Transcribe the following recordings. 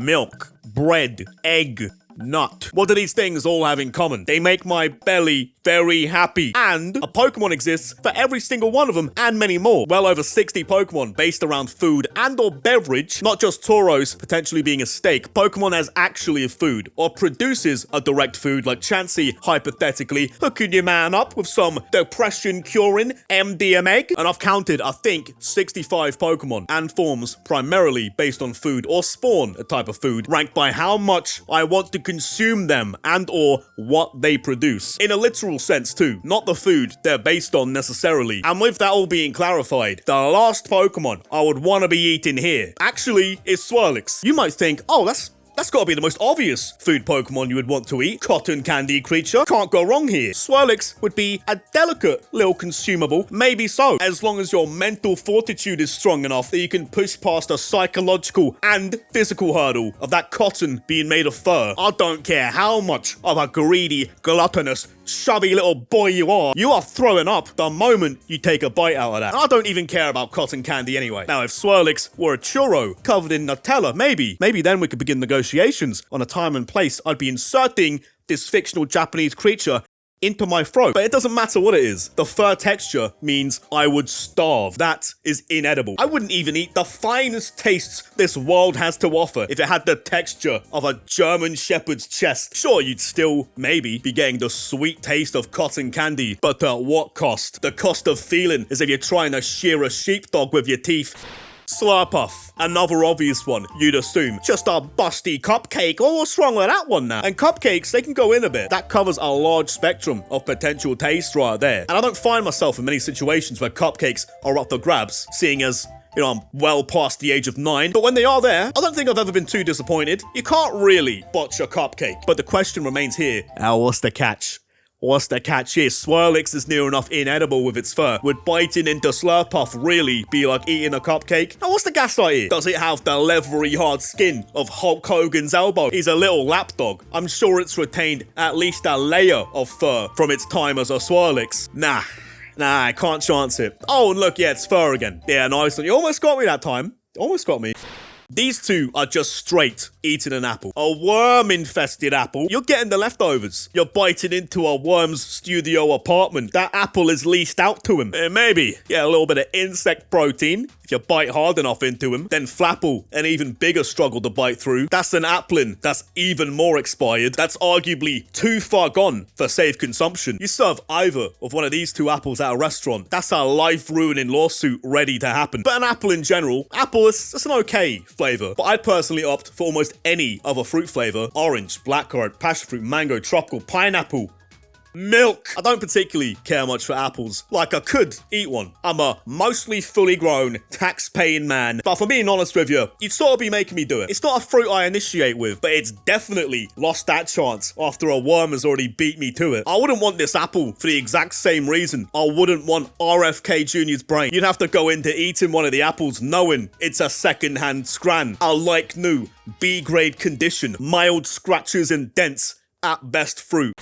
milk, bread, egg, nut. What do these things all have in common? They make my belly very happy. And a Pokemon exists for every single one of them and many more. Well over 60 Pokemon based around food and or beverage, not just Tauros potentially being a steak. Pokemon has actually a food or produces a direct food like Chansey hypothetically hooking your man up with some depression curing MDMA egg. And I've counted, I think, 65 Pokemon and forms primarily based on food or spawn a type of food ranked by how much I want to consume them and or what they produce. In a literal sense too, not the food they're based on necessarily. And with that all being clarified, the last Pokemon I would want to be eating here actually is Swirlix. You might think, oh, that's gotta be the most obvious food Pokemon you would want to eat. Cotton candy creature. Can't go wrong here. Swirlix would be a delicate little consumable. Maybe so, as long as your mental fortitude is strong enough that you can push past a psychological and physical hurdle of that cotton being made of fur. I don't care how much of a greedy, gluttonous, chubby little boy you are throwing up the moment you take a bite out of that. And I don't even care about cotton candy anyway. Now, if Swirlix were a churro covered in Nutella, maybe then we could begin negotiations on a time and place. I'd be inserting this fictional Japanese creature into my throat. But it doesn't matter what it is. The fur texture means I would starve. That is inedible. I wouldn't even eat the finest tastes this world has to offer if it had the texture of a German shepherd's chest. Sure, you'd still maybe be getting the sweet taste of cotton candy, but at what cost? The cost of feeling as if you're trying to shear a sheepdog with your teeth. Slurpuff, another obvious one, you'd assume. Just a busty cupcake. Oh, what's wrong with that one now? And cupcakes, they can go in a bit. That covers a large spectrum of potential taste right there. And I don't find myself in many situations where cupcakes are up for grabs, seeing as, you know, I'm well past the age of 9. But when they are there, I don't think I've ever been too disappointed. You can't really botch a cupcake. But the question remains here, what's the catch? What's the catch here? Swirlix is near enough inedible with its fur. Would biting into Slurpuff really be like eating a cupcake? Now, what's the gaslight here? Does it have the leathery hard skin of Hulk Hogan's elbow? He's a little lapdog. I'm sure it's retained at least a layer of fur from its time as a Swirlix. Nah, I can't chance it. Oh, and look, yeah, it's fur again. Yeah, nice one. You almost got me that time. Almost got me. These two are just straight eating an apple. A worm-infested apple. You're getting the leftovers. You're biting into a worm's studio apartment. That apple is leased out to him. Maybe get a little bit of insect protein if you bite hard enough into him. Then Flapple, an even bigger struggle to bite through. That's an applin that's even more expired. That's arguably too far gone for safe consumption. You serve either of one of these two apples at a restaurant, that's a life-ruining lawsuit ready to happen. But an apple in general, apple is an okay flavor, but I'd personally opt for almost any other fruit flavor. Orange, blackcurrant, passion fruit, mango, tropical, pineapple, milk. I don't particularly care much for apples. Like, I could eat one. I'm a mostly fully grown, tax-paying man. But for being honest with you, you'd sort of be making me do it. It's not a fruit I initiate with, but it's definitely lost that chance after a worm has already beat me to it. I wouldn't want this apple for the exact same reason I wouldn't want RFK Jr.'s brain. You'd have to go into eating one of the apples knowing it's a second-hand scran, a like-new, B-grade condition, mild scratches and dents, at best fruit.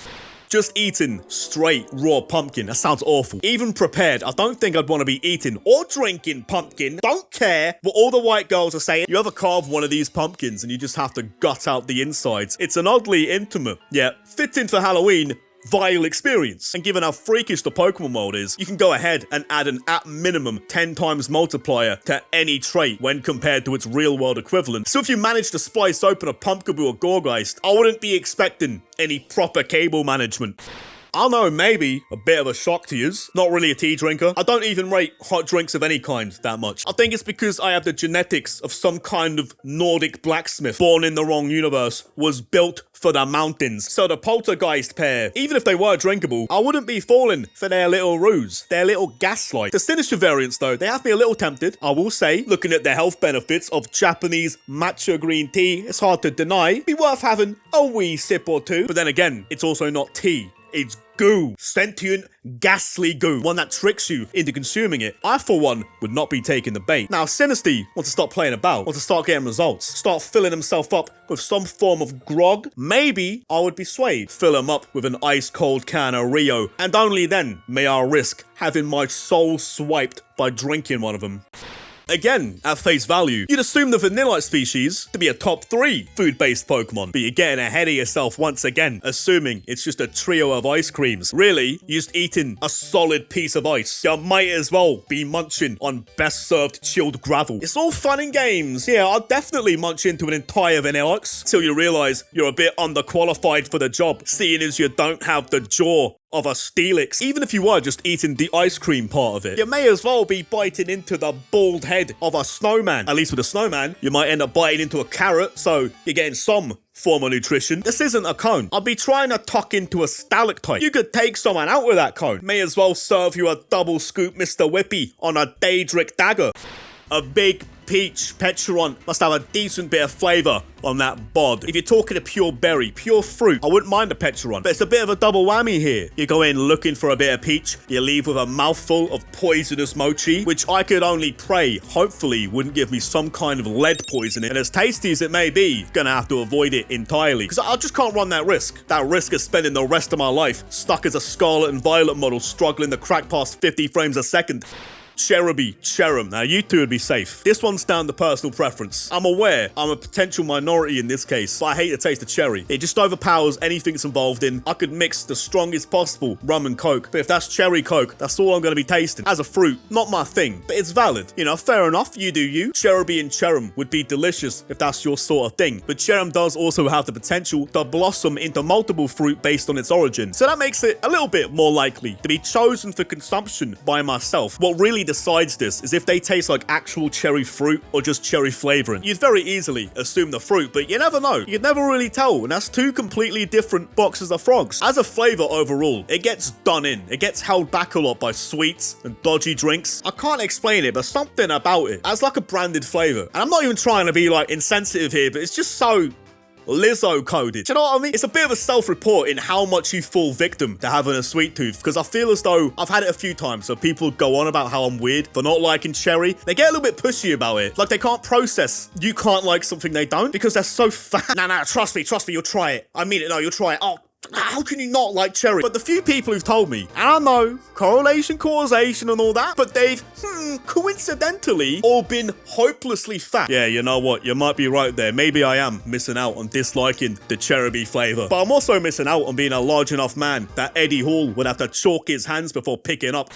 Just eating straight raw pumpkin, that sounds awful. Even prepared, I don't think I'd want to be eating or drinking pumpkin. Don't care what all the white girls are saying. You ever carve one of these pumpkins and you just have to gut out the insides. It's an oddly intimate, yet fitting for Halloween, vile experience. And given how freakish the Pokemon world is, you can go ahead and add an at minimum 10 times multiplier to any trait when compared to its real world equivalent. So if you manage to splice open a Pumpkaboo or Gorgeist, I wouldn't be expecting any proper cable management. I know, maybe a bit of a shock to yous. Not really a tea drinker. I don't even rate hot drinks of any kind that much. I think it's because I have the genetics of some kind of Nordic blacksmith born in the wrong universe, was built for the mountains. So the Poltergeist pair, even if they were drinkable, I wouldn't be falling for their little ruse, their little gaslight. The sinister variants though, they have me a little tempted. I will say, looking at the health benefits of Japanese matcha green tea, it's hard to deny. It'd be worth having a wee sip or two. But then again, it's also not tea. It's goo. Sentient, ghastly goo. One that tricks you into consuming it. I, for one, would not be taking the bait. Now, Sinisty wants to stop playing about. Wants to start getting results. Start filling himself up with some form of grog. Maybe I would be swayed. Fill him up with an ice-cold can of Rio. And only then may I risk having my soul swiped by drinking one of them. Again, at face value, you'd assume the Vanillite species to be a top 3 food-based Pokemon, but you're getting ahead of yourself once again, assuming it's just a trio of ice creams. Really, you're just eating a solid piece of ice. You might as well be munching on best served chilled gravel. It's all fun and games. Yeah, I'll definitely munch into an entire Vanillite till you realize you're a bit underqualified for the job, seeing as you don't have the jaw of a Steelix. Even if you were just eating the ice cream part of it, you may as well be biting into the bald head of a snowman. At least with a snowman, you might end up biting into a carrot, so you're getting some form of nutrition. This isn't a cone. I'll be trying to tuck into a stalactite. You could take someone out with that cone. May as well serve you a double scoop Mr1upz on a Daedric dagger. A big peach Petron must have a decent bit of flavour on that bod. If you're talking a pure berry, pure fruit, I wouldn't mind a Petron, but it's a bit of a double whammy here. You go in looking for a bit of peach, you leave with a mouthful of poisonous mochi, which I could only pray, hopefully, wouldn't give me some kind of lead poisoning. And as tasty as it may be, gonna have to avoid it entirely, because I just can't run that risk. That risk of spending the rest of my life stuck as a Scarlet and Violet model, struggling to crack past 50 frames a second. Cherum. Now, you two would be safe. This one's down to personal preference. I'm aware I'm a potential minority in this case, but I hate the taste of cherry. It just overpowers anything it's involved in. I could mix the strongest possible rum and coke, but if that's cherry coke, that's all I'm going to be tasting. As a fruit, not my thing, but it's valid. You know, fair enough, you do you. Cherubi and Cherum would be delicious if that's your sort of thing, but Cherum does also have the potential to blossom into multiple fruit based on its origin, so that makes it a little bit more likely to be chosen for consumption by myself. What really decides this is if they taste like actual cherry fruit or just cherry flavoring. You'd very easily assume the fruit, but you never know. You'd never really tell, and that's two completely different boxes of frogs. As a flavor overall, it gets done in. It gets held back a lot by sweets and dodgy drinks. I can't explain it, but something about it as like a branded flavor. And I'm not even trying to be like insensitive here, but it's just so Lizzo coded. Do you know what I mean? It's a bit of a self-report in how much you fall victim to having a sweet tooth, because I feel as though I've had it a few times, so people go on about how I'm weird for not liking cherry. They get a little bit pushy about it. Like they can't process you can't like something they don't because they're so fat. Nah, trust me, you'll try it. I mean it, no, you'll try it. Oh, how can you not like cherry? But the few people who've told me, and I know, correlation, causation and all that, but they've, coincidentally, all been hopelessly fat. Yeah, you know what? You might be right there. Maybe I am missing out on disliking the cherry flavor. But I'm also missing out on being a large enough man that Eddie Hall would have to chalk his hands before picking up.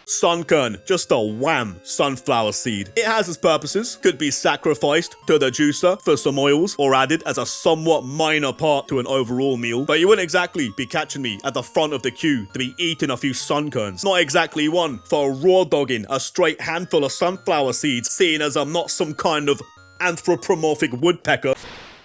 Sunkern, just a wham sunflower seed. It has its purposes, could be sacrificed to the juicer for some oils or added as a somewhat minor part to an overall meal, but you wouldn't exactly be catching me at the front of the queue to be eating a few sunkerns. Not exactly one for raw dogging a straight handful of sunflower seeds, seeing as I'm not some kind of anthropomorphic woodpecker.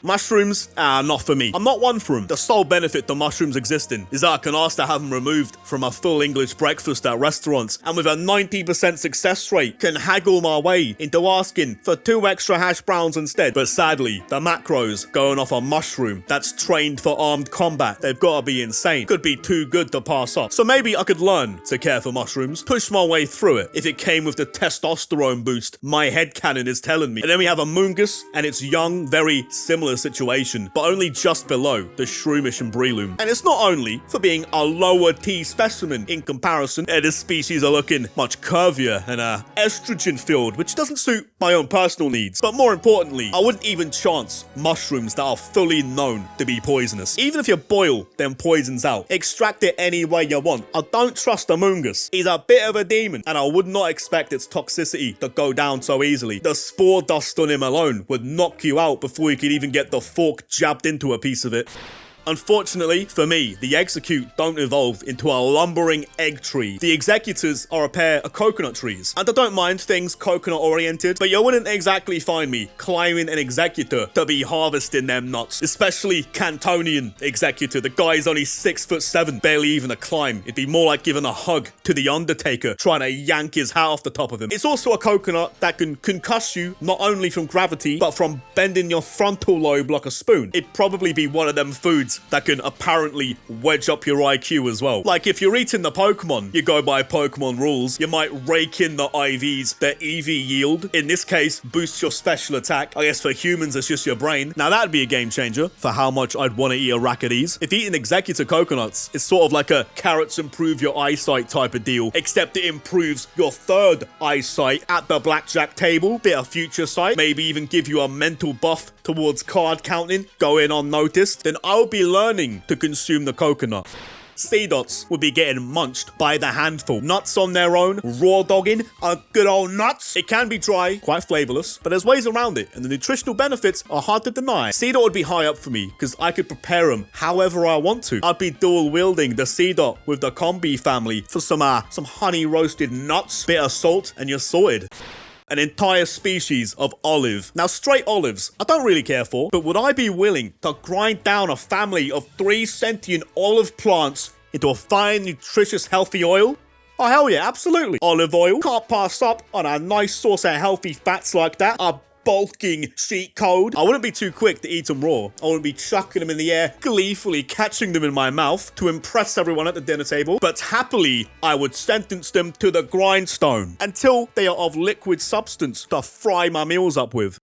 Mushrooms? Not for me. I'm not one for them. The sole benefit the mushrooms existing is that I can ask to have them removed from a full English breakfast at restaurants, and with a 90% success rate can haggle my way into asking for 2 extra hash browns instead. But sadly, the macros going off a mushroom that's trained for armed combat, they've got to be insane. Could be too good to pass up. So maybe I could learn to care for mushrooms, push my way through it, if it came with the testosterone boost my headcanon is telling me. And then we have a Mungus and its young, very similar situation, but only just below the Shroomish and Breloom. And it's not only for being a lower T specimen in comparison, this species are looking much curvier and estrogen filled, which doesn't suit my own personal needs. But more importantly, I wouldn't even chance mushrooms that are fully known to be poisonous. Even if you boil them poisons out, extract it any way you want, I don't trust a Mungus. He's a bit of a demon, and I would not expect its toxicity to go down so easily. The spore dust on him alone would knock you out before you could even get the fork jabbed into a piece of it. Unfortunately for me, the Execute don't evolve into a lumbering egg tree. The Executors are a pair of coconut trees, and I don't mind things coconut oriented, but you wouldn't exactly find me climbing an Executor to be harvesting them nuts, especially Cantonian Executor. The guy's only 6'7", barely even a climb. It'd be more like giving a hug to the Undertaker, trying to yank his hat off the top of him. It's also a coconut that can concuss you not only from gravity, but from bending your frontal lobe like a spoon. It'd probably be one of them foods things that can apparently wedge up your IQ as well. Like if you're eating the Pokemon, you go by Pokemon rules, you might rake in the IVs, the EV yield. In this case, boosts your special attack. I guess for humans, it's just your brain. Now that'd be a game changer for how much I'd want to eat a rack of these. If eating executor coconuts, it's sort of like a carrots improve your eyesight type of deal, except it improves your third eyesight at the blackjack table, bit of future sight, maybe even give you a mental buff towards card counting, going unnoticed, then I would be learning to consume the coconut. Sea dots would be getting munched by the handful. Nuts on their own, raw dogging, good old nuts. It can be dry, quite flavorless, but there's ways around it, and the nutritional benefits are hard to deny. Sea dot would be high up for me, because I could prepare them however I want to. I'd be dual wielding the sea dot with the combi family for some honey roasted nuts, bit of salt, and you're sorted. An entire species of olive. Now, straight olives, I don't really care for, but would I be willing to grind down a family of 3 sentient olive plants into a fine, nutritious, healthy oil? Oh, hell yeah, absolutely. Olive oil, can't pass up on a nice source of healthy fats like that. A bulking cheat code. I wouldn't be too quick to eat them raw. I wouldn't be chucking them in the air, gleefully catching them in my mouth to impress everyone at the dinner table, but happily, I would sentence them to the grindstone until they are of liquid substance to fry my meals up with.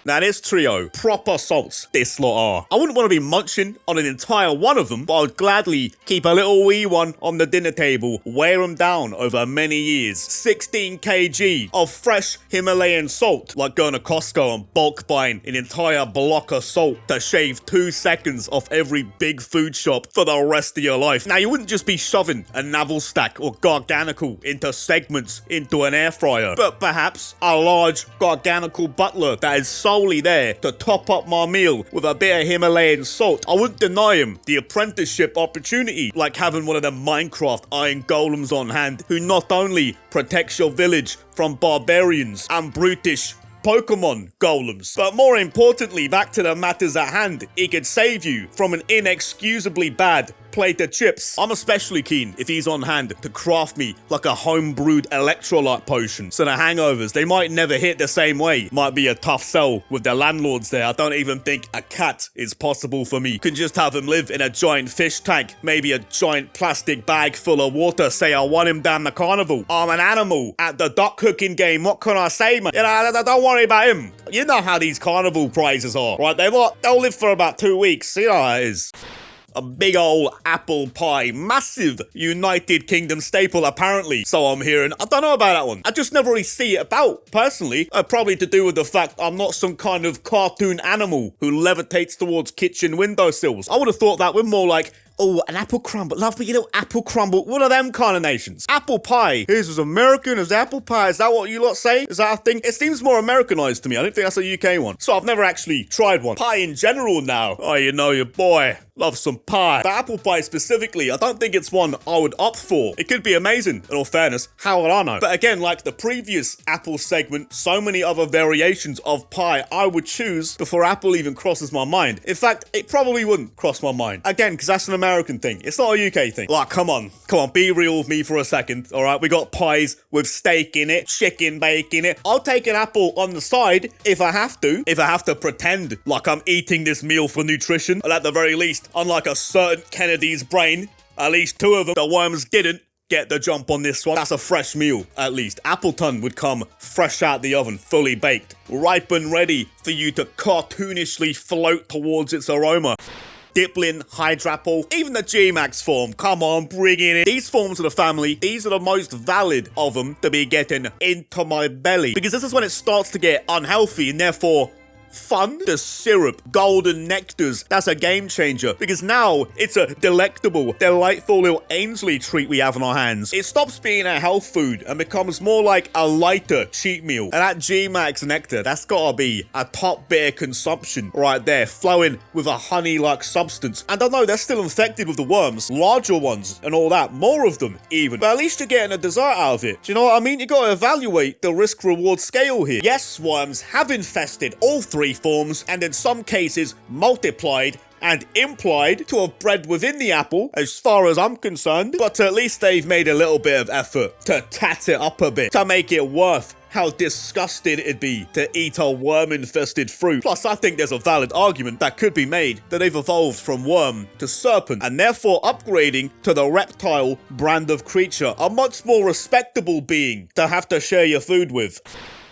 Now this trio, proper salts, this lot are. I wouldn't want to be munching on an entire one of them, but I would gladly keep a little wee one on the dinner table, wear them down over many years. 16 kg of fresh Himalayan salt, like going to Costco and bulk buying an entire block of salt to shave 2 seconds off every big food shop for the rest of your life. Now you wouldn't just be shoving a navel stack or garganical into segments into an air fryer, but perhaps a large garganical butler that is solely there to top up my meal with a bit of Himalayan salt. I wouldn't deny him the apprenticeship opportunity, like having one of them Minecraft iron golems on hand who not only protects your village from barbarians and brutish Pokemon golems, but more importantly, back to the matters at hand, he could save you from an inexcusably bad plate of chips. I'm especially keen if he's on hand to craft me like a home-brewed electrolyte potion, so the hangovers, they might never hit the same way. Might be a tough sell with the landlords there. I don't even think a cat is possible for me. Can just have him live in a giant fish tank, maybe a giant plastic bag full of water, say I want him down the carnival. I'm an animal at the duck hooking game, what can I say, man? You know, don't worry about him. You know how these carnival prizes are, right? They'll live for about 2 weeks, you know how it is. A big old apple pie, massive United Kingdom staple apparently, so I'm hearing. I don't know about that one. I just never really see it about, personally. Probably to do with the fact I'm not some kind of cartoon animal who levitates towards kitchen windowsills. I would have thought that we're more like, oh, an apple crumble. Love me, you know, apple crumble. One of them kind of nations. Apple pie. Here's as American as apple pie. Is that what you lot say? Is that a thing? It seems more Americanized to me. I don't think that's a UK one. So I've never actually tried one. Pie in general now. Oh, you know your boy loves some pie. But apple pie specifically, I don't think it's one I would opt for. It could be amazing, in all fairness. How would I know? But again, like the previous apple segment, so many other variations of pie I would choose before apple even crosses my mind. In fact, it probably wouldn't cross my mind. Again, because that's an American thing. It's not a UK thing. Like, come on, be real with me for a second, all right? We got pies with steak in it, chicken bake in it. I'll take an apple on the side if I have to. If I have to pretend like I'm eating this meal for nutrition. And at the very least, unlike a certain Kennedy's brain, at least 2 of them, the worms didn't get the jump on this one. That's a fresh meal, at least. Appleton would come fresh out the oven, fully baked, ripe and ready for you to cartoonishly float towards its aroma. Diplin, Hydrapple, even the G-Max form. Come on, bring it in. These forms of the family, these are the most valid of them to be getting into my belly. Because this is when it starts to get unhealthy and therefore fun. The syrup, golden nectars, that's a game changer because now it's a delectable, delightful little Ainsley treat we have on our hands. It stops being a health food and becomes more like a lighter cheat meal. And that G-Max nectar, that's gotta be a top beer consumption right there, flowing with a honey-like substance. And I know they're still infected with the worms, larger ones and all that, more of them even. But at least you're getting a dessert out of it. Do you know what I mean? You gotta evaluate the risk-reward scale here. Yes, worms have infested all 3 forms and in some cases multiplied and implied to have bred within the apple, as far as I'm concerned, but at least they've made a little bit of effort to tat it up a bit, to make it worth how disgusting it'd be to eat a worm-infested fruit. Plus, I think there's a valid argument that could be made that they've evolved from worm to serpent, and therefore upgrading to the reptile brand of creature, a much more respectable being to have to share your food with.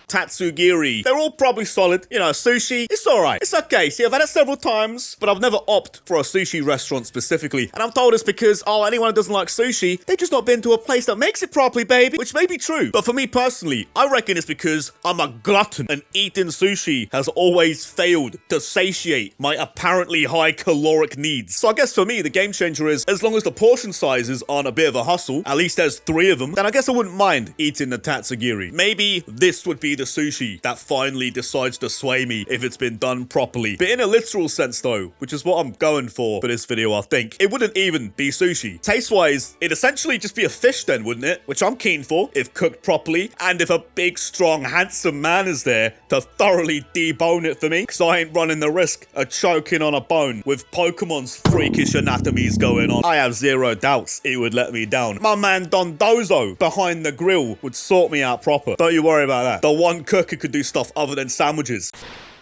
Tatsugiri. They're all probably solid. You know, sushi, it's alright. It's okay. See, I've had it several times, but I've never opted for a sushi restaurant specifically. And I'm told it's because, oh, anyone who doesn't like sushi, they've just not been to a place that makes it properly, baby. Which may be true. But for me personally, I reckon it's because I'm a glutton and eating sushi has always failed to satiate my apparently high caloric needs. So I guess for me, the game changer is, as long as the portion sizes aren't a bit of a hustle, at least there's 3 of them, then I guess I wouldn't mind eating the tatsugiri. Maybe this would be the sushi that finally decides to sway me if it's been done properly. But in a literal sense though, which is what I'm going for this video, I think, it wouldn't even be sushi. Taste-wise, it'd essentially just be a fish then, wouldn't it? Which I'm keen for, if cooked properly, and if a big, strong, handsome man is there to thoroughly debone it for me, because I ain't running the risk of choking on a bone with Pokemon's freakish anatomies going on. I have zero doubts it would let me down. My man Don Dozo behind the grill would sort me out proper. Don't you worry about that. The one cook who could do stuff other than sandwiches.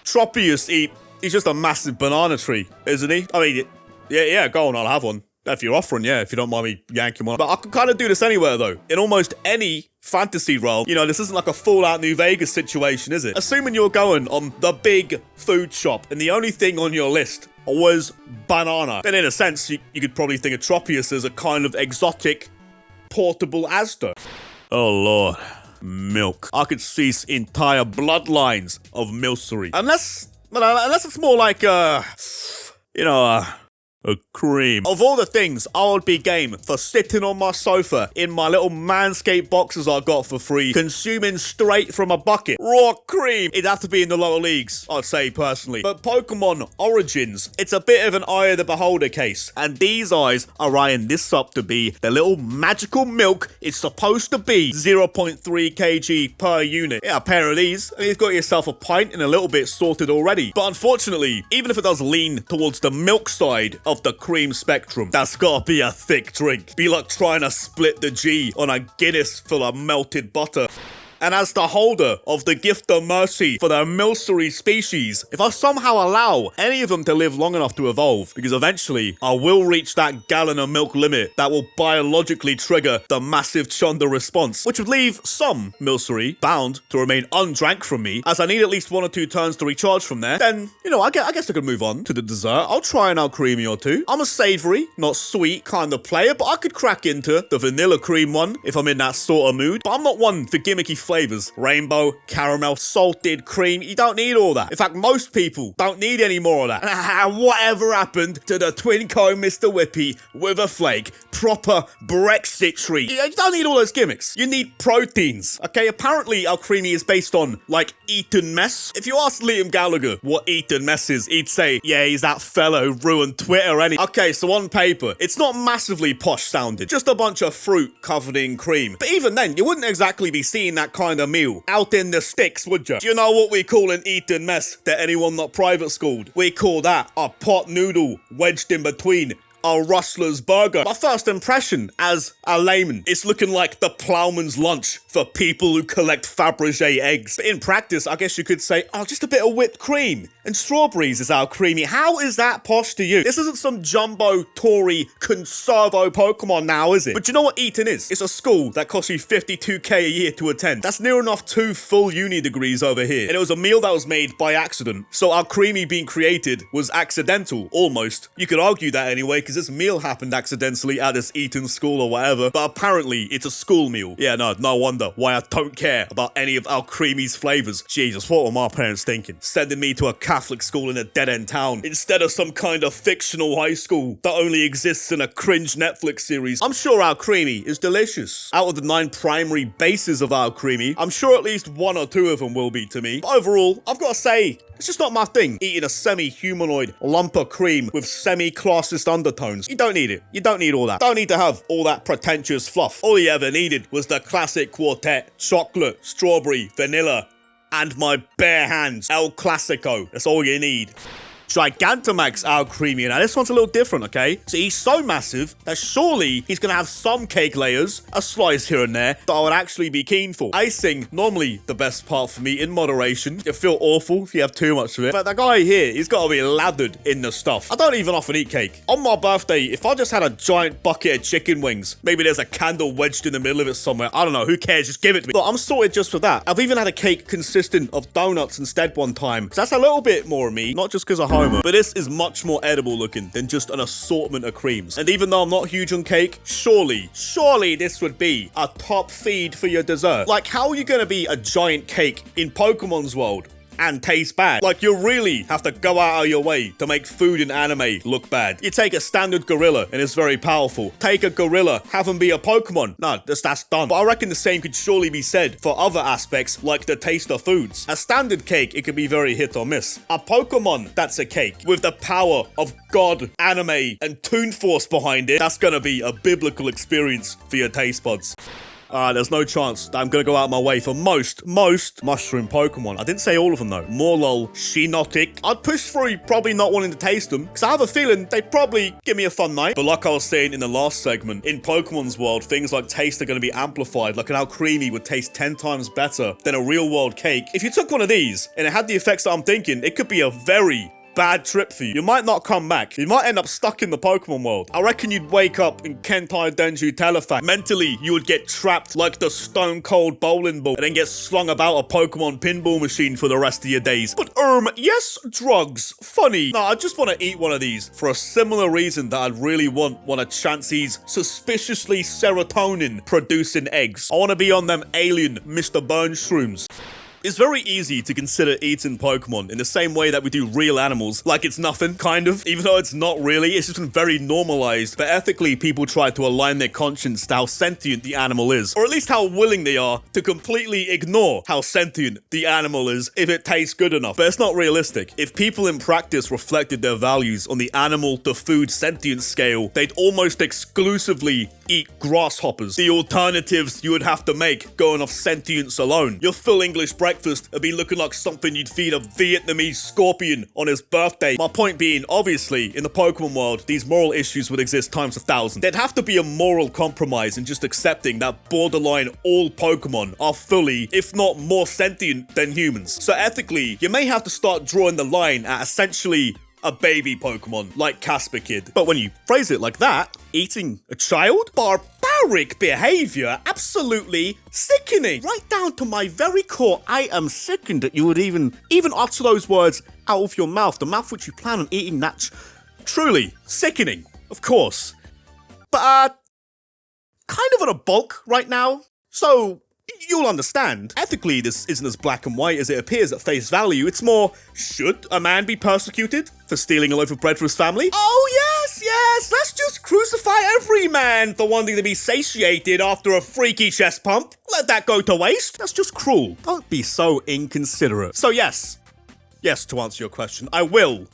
Mr1upz, he's just a massive banana tree, isn't he? I mean, yeah, go on, I'll have one. If you're offering, yeah, if you don't mind me yanking one. But I can kind of do this anywhere, though. In almost any fantasy role, you know, this isn't like a Fallout New Vegas situation, is it? Assuming you're going on the big food shop, and the only thing on your list was banana, then in a sense, you could probably think of Mr1upz as a kind of exotic, portable Asda. Oh, Lord. Milk. I could cease entire bloodlines of milcery. Unless it's more like, a cream. Of all the things, I would be game for sitting on my sofa in my little Manscaped boxes I got for free, consuming straight from a bucket. Raw cream. It'd have to be in the lower leagues, I'd say personally. But Pokemon Origins, it's a bit of an eye of the beholder case. And these eyes are eyeing this up to be the little magical milk it's supposed to be. 0.3 kg per unit. Yeah, a pair of these, and you've got yourself a pint and a little bit sorted already. But unfortunately, even if it does lean towards the milk side of the cream spectrum, that's gotta be a thick drink. Be like trying to split the G on a Guinness full of melted butter. And as the holder of the gift of mercy for the milcery species, if I somehow allow any of them to live long enough to evolve, because eventually I will reach that gallon of milk limit that will biologically trigger the massive Chunder response, which would leave some milcery bound to remain undrank from me, as I need at least 1 or 2 turns to recharge from there, then, you know, I guess I could move on to the dessert. I'll try an Alcremie or 2. I'm a savory, not sweet kind of player, but I could crack into the vanilla cream one if I'm in that sort of mood. But I'm not one for gimmicky flavors. Rainbow, caramel, salted cream. You don't need all that. In fact, most people don't need any more of that. And whatever happened to the Twinco Mr1upz with a flake? Proper Brexit treat. You don't need all those gimmicks. You need proteins. Okay, apparently Alcremie is based on, like, Eton Mess. If you ask Liam Gallagher what Eton Mess is, he'd say, yeah, he's that fella who ruined Twitter Okay, so on paper, it's not massively posh sounding. Just a bunch of fruit covered in cream. But even then, you wouldn't exactly be seeing that kind of meal out in the sticks, would you? Do you know what we call an Eton Mess to anyone not private schooled? We call that a pot noodle wedged in between a rustler's burger. My first impression as a layman, it's looking like the ploughman's lunch for people who collect Fabergé eggs. But in practice, I guess you could say, oh, just a bit of whipped cream and strawberries is Alcremie. How is that posh to you? This isn't some jumbo Tory conservo Pokemon now, is it? But you know what Eton is? It's a school that costs you 52k a year to attend. That's near enough 2 full uni degrees over here. And it was a meal that was made by accident. So Alcremie being created was accidental, almost. You could argue that anyway, because this meal happened accidentally at this Eton school or whatever, but apparently it's a school meal. Yeah, no wonder why I don't care about any of Alcremie's flavors. Jesus, what were my parents thinking? Sending me to a Catholic school in a dead-end town instead of some kind of fictional high school that only exists in a cringe Netflix series. I'm sure Alcremie is delicious. Out of the 9 primary bases of Alcremie, I'm sure at least 1 or 2 of them will be to me. But overall, I've got to say, it's just not my thing, eating a semi-humanoid lump of cream with semi-classist undertones. You don't need it. You don't need all that. Don't need to have all that pretentious fluff. All you ever needed was the classic quartet: chocolate, strawberry, vanilla, and my bare hands. El Clasico. That's all you need. Gigantamax out creamy. Now this one's a little different, okay? So he's so massive that surely he's gonna have some cake layers, a slice here and there, that I would actually be keen for. Icing, normally the best part for me in moderation. You feel awful if you have too much of it. But the guy here, he's gotta be lathered in the stuff. I don't even often eat cake. On my birthday, if I just had a giant bucket of chicken wings, maybe there's a candle wedged in the middle of it somewhere. I don't know, who cares? Just give it to me. Look, I'm sorted just for that. I've even had a cake consistent of donuts instead one time. So that's a little bit more of me, not just because of Homer. But this is much more edible looking than just an assortment of creams. And even though I'm not huge on cake, surely this would be a top feed for your dessert. Like, how are you gonna be a giant cake in Pokemon's world and taste bad? Like, you really have to go out of your way to make food in anime look bad. You take a standard gorilla and it's very powerful. Take a gorilla, have him be a Pokemon. No, that's done. But I reckon the same could surely be said for other aspects like the taste of foods. A standard cake, it could be very hit or miss. A Pokemon that's a cake with the power of God, anime, and Toon Force behind it, that's gonna be a biblical experience for your taste buds. There's no chance that I'm gonna go out of my way for most mushroom Pokemon. I didn't say all of them though. Morlul, Shiinotic. I'd push through probably not wanting to taste them, because I have a feeling they'd probably give me a fun night. But like I was saying in the last segment, in Pokemon's world, things like taste are gonna be amplified. Like how creamy would taste 10 times better than a real world cake. If you took one of these and it had the effects that I'm thinking, it could be a very bad trip for you. You might not come back. You might end up stuck in the Pokemon world. I reckon you'd wake up in Kentai Denju Telefax. Mentally, you would get trapped like the stone cold bowling ball and then get slung about a Pokemon pinball machine for the rest of your days. But yes, drugs. Funny. No, I just want to eat one of these for a similar reason that I'd really want one of Chansey's suspiciously serotonin producing eggs. I want to be on them alien Mr. Burns shrooms. It's very easy to consider eating Pokemon in the same way that we do real animals, like it's nothing, kind of, even though it's not really. It's just been very normalized, but ethically people try to align their conscience to how sentient the animal is, or at least how willing they are to completely ignore how sentient the animal is if it tastes good enough. But it's not realistic. If people in practice reflected their values on the animal to food sentience scale, they'd almost exclusively eat grasshoppers. The alternatives you would have to make going off sentience alone. Your full English breakfast would be looking like something you'd feed a Vietnamese scorpion on his birthday. My point being, obviously, in the Pokemon world, these moral issues would exist times 1,000. There'd have to be a moral compromise in just accepting that borderline all Pokemon are fully, if not more sentient than humans. So ethically, you may have to start drawing the line at essentially a baby Pokemon, like Casper Kid. But when you phrase it like that, eating a child? Barbaric behavior, absolutely sickening. Right down to my very core, I am sickened that you would even utter those words out of your mouth, the mouth which you plan on eating that. Truly sickening, of course. But, kind of on a bulk right now. So, you'll understand. Ethically, this isn't as black and white as it appears at face value. It's more, should a man be persecuted for stealing a loaf of bread for his family? Oh, yes, let's just crucify every man for wanting to be satiated after a freaky chest pump. Let that go to waste. That's just cruel. Don't be so inconsiderate. So yes, to answer your question, I will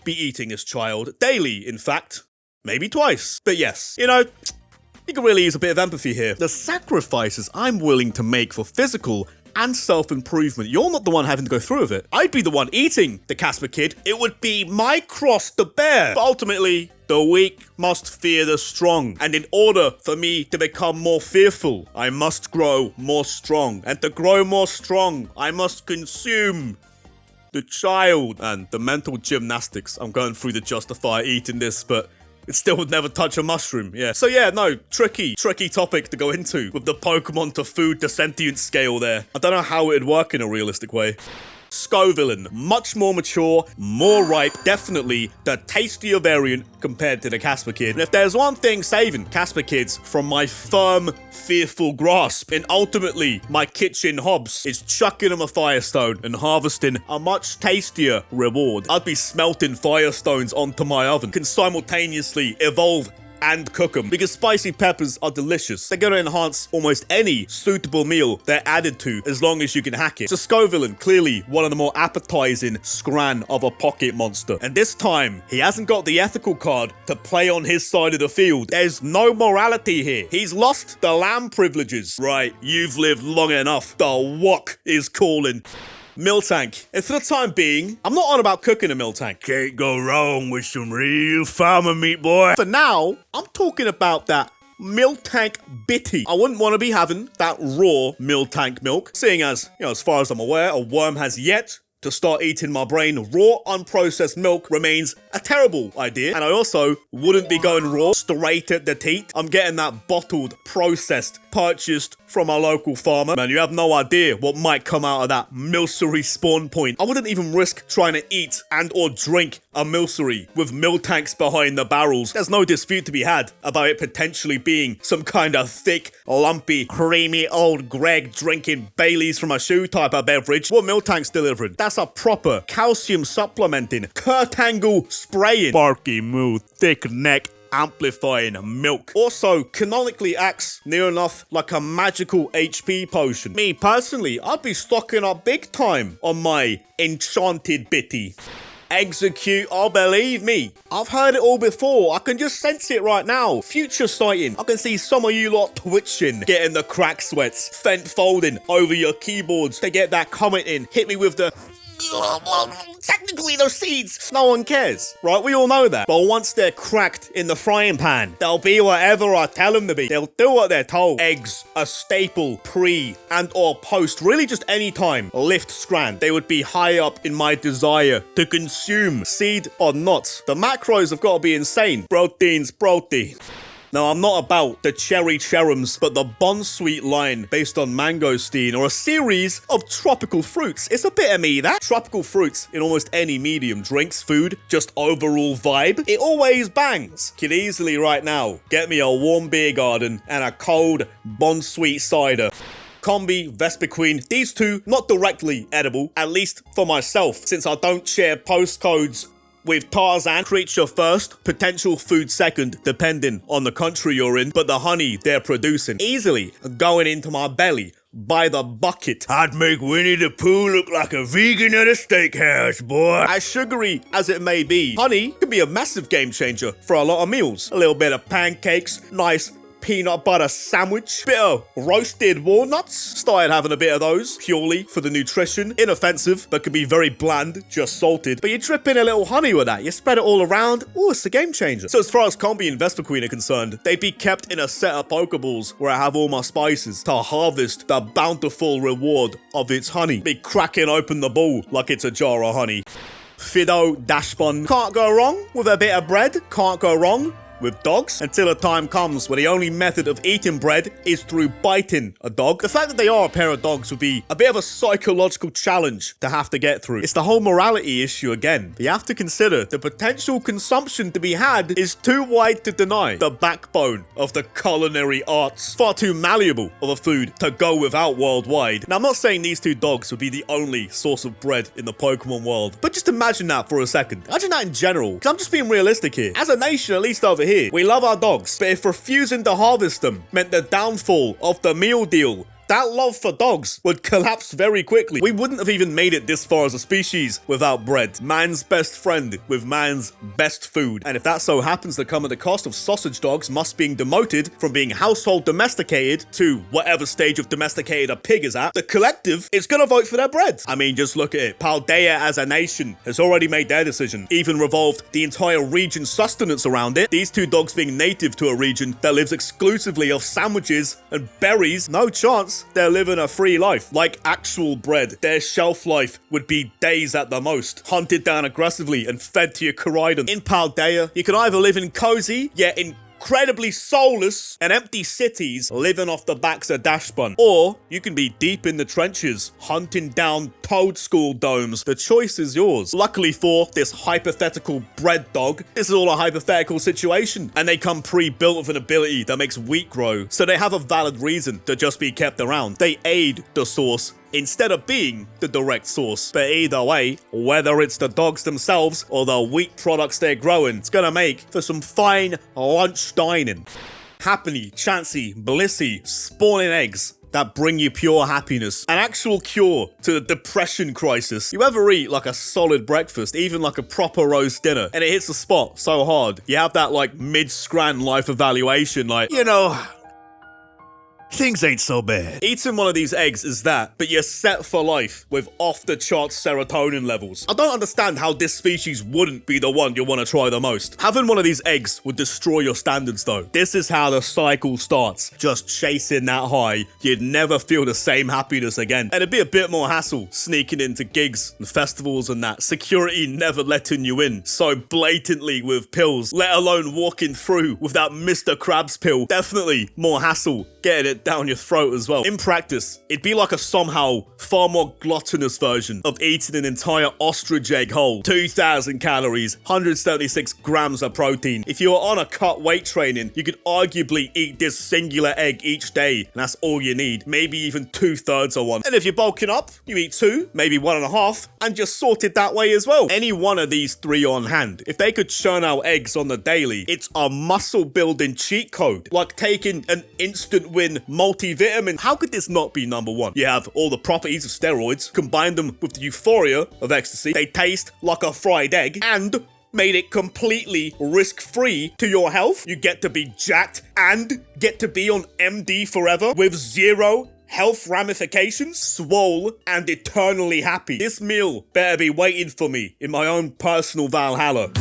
be eating this child daily, in fact. Maybe twice. But yes, you can really use a bit of empathy here. The sacrifices I'm willing to make for physical and self-improvement, you're not the one having to go through with it. I'd be the one eating the Casper Kid. It would be my cross to bear. But ultimately, the weak must fear the strong. And in order for me to become more fearful, I must grow more strong. And to grow more strong, I must consume the child. And the mental gymnastics I'm going through to justify eating this, but it still would never touch a mushroom, yeah. So yeah, no, tricky topic to go into with the Pokemon to food to sentient scale there. I don't know how it'd work in a realistic way. Scovillain, much more mature, more ripe, definitely the tastier variant compared to the Casper Kid. And if there's one thing saving Casper Kids from my firm, fearful grasp, and ultimately my kitchen hobs, is chucking them a Firestone and harvesting a much tastier reward. I'd be smelting Firestones onto my oven, can simultaneously evolve and cook them, because spicy peppers are delicious. They're going to enhance almost any suitable meal they're added to, as long as you can hack it. So Scovillain, clearly one of the more appetizing scran of a pocket monster. And this time, he hasn't got the ethical card to play on his side of the field. There's no morality here. He's lost the lamb privileges. Right, you've lived long enough. The wok is calling. Milk tank. And for the time being, I'm not on about cooking a milk tank. Can't go wrong with some real farmer meat, boy. For now, I'm talking about that milk tank bitty. I wouldn't want to be having that raw milk tank milk, seeing as, as far as I'm aware, a worm has yet to start eating my brain. Raw, unprocessed milk remains a terrible idea. And I also wouldn't be going raw straight at the teat. I'm getting that bottled, processed, purchased from a local farmer. Man, you have no idea what might come out of that milcery spawn point. I wouldn't even risk trying to eat and or drink a milcery with milk tanks behind the barrels. There's no dispute to be had about it potentially being some kind of thick, lumpy, creamy old Greg drinking Baileys from a shoe type of beverage. What milk tank's delivering? That's a proper calcium supplementing, curtangle spraying, barky moo, thick neck, amplifying milk. Also, canonically acts near enough like a magical HP potion. Me personally, I'd be stocking up big time on my enchanted bitty. Execute, oh believe me, I've heard it all before. I can just sense it right now. Future sighting. I can see some of you lot twitching, getting the crack sweats, fent folding over your keyboards to get that comment in. Hit me with the technically they're seeds. No one cares, right? We all know that. But once they're cracked in the frying pan, they'll be whatever I tell them to be. They'll do what they're told. Eggs, a staple, pre and or post, really just any time, lift strand. They would be high up in my desire to consume, seed or not. The macros have got to be insane. Proteins, protein. Now, I'm not about the cherry cherums, but the Bonsweet line based on mangosteen or a series of tropical fruits. It's a bit of me, that. Tropical fruits in almost any medium. Drinks, food, just overall vibe. It always bangs. Could easily right now get me a warm beer garden and a cold Bonsweet cider. Combi, Vespiqueen, these two not directly edible, at least for myself, since I don't share postcodes with Tarzan. Creature first, potential food second, depending on the country you're in, but the honey they're producing easily going into my belly by the bucket. I'd make Winnie the Pooh look like a vegan at a steakhouse, boy. As sugary as it may be, honey could be a massive game changer for a lot of meals. A little bit of pancakes, nice peanut butter sandwich, bit of roasted walnuts. Started having a bit of those purely for the nutrition. Inoffensive, but can be very bland, just salted. But you drip in a little honey with that. You spread it all around. Oh, it's a game changer. So as far as Combi and Vespiqueen are concerned, they'd be kept in a set of Pokeballs where I have all my spices to harvest the bountiful reward of its honey. Be cracking open the ball like it's a jar of honey. Fido dash bun. Can't go wrong with a bit of bread. Can't go wrong with dogs, until a time comes where the only method of eating bread is through biting a dog. The fact that they are a pair of dogs would be a bit of a psychological challenge to have to get through. It's the whole morality issue again. You have to consider the potential consumption to be had is too wide to deny. The backbone of the culinary arts. Far too malleable of a food to go without worldwide. Now, I'm not saying these two dogs would be the only source of bread in the Pokemon world, but just imagine that for a second. Imagine that in general, because I'm just being realistic here. As a nation, at least over here, we love our dogs, but if refusing to harvest them meant the downfall of the meal deal, that love for dogs would collapse very quickly. We wouldn't have even made it this far as a species without bread. Man's best friend with man's best food. And if that so happens to come at the cost of sausage dogs must being demoted from being household domesticated to whatever stage of domesticated a pig is at, the collective is gonna vote for their bread. I mean, just look at it. Paldea as a nation has already made their decision, even revolved the entire region's sustenance around it. These two dogs being native to a region that lives exclusively off sandwiches and berries, no chance they're living a free life. Like actual bread, their shelf life would be days at the most. Hunted down aggressively and fed to your Koraidon. In Paldea, you can either live in cozy, yet incredibly soulless and empty cities living off the backs of Dashbun, or you can be deep in the trenches hunting down toadstool domes. The choice is yours. Luckily for this hypothetical bread dog, this is all a hypothetical situation, and they come pre-built with an ability that makes wheat grow, so they have a valid reason to just be kept around. They aid the source instead of being the direct source. But either way, whether it's the dogs themselves or the wheat products they're growing, it's gonna make for some fine lunch dining. Happily, Chansey, blissy, spawning eggs that bring you pure happiness. An actual cure to the depression crisis. You ever eat like a solid breakfast, even like a proper roast dinner, and it hits the spot so hard, you have that like mid-scran life evaluation, like, things ain't so bad. Eating one of these eggs is that, but you're set for life with off-the-charts serotonin levels. I don't understand how this species wouldn't be the one you want to try the most. Having one of these eggs would destroy your standards though. This is how the cycle starts. Just chasing that high, you'd never feel the same happiness again. And it'd be a bit more hassle sneaking into gigs and festivals and that. Security never letting you in so blatantly with pills, let alone walking through with that Mr1upz pill. Definitely more hassle getting it down your throat as well. In practice, it'd be like a somehow far more gluttonous version of eating an entire ostrich egg whole. 2,000 calories, 176 grams of protein. If you were on a cut weight training, you could arguably eat this singular egg each day, and that's all you need. Maybe even 2/3 of one. And if you're bulking up, you eat 2, maybe 1.5, and just sorted that way as well. Any one of these 3 on hand, if they could churn out eggs on the daily, it's a muscle building cheat code. Like taking an instant win multivitamin. How could this not be number 1? You have all the properties of steroids, combine them with the euphoria of ecstasy, they taste like a fried egg, and made it completely risk-free to your health. You get to be jacked and get to be on MD forever with 0 health ramifications, swole, and eternally happy. This meal better be waiting for me in my own personal Valhalla.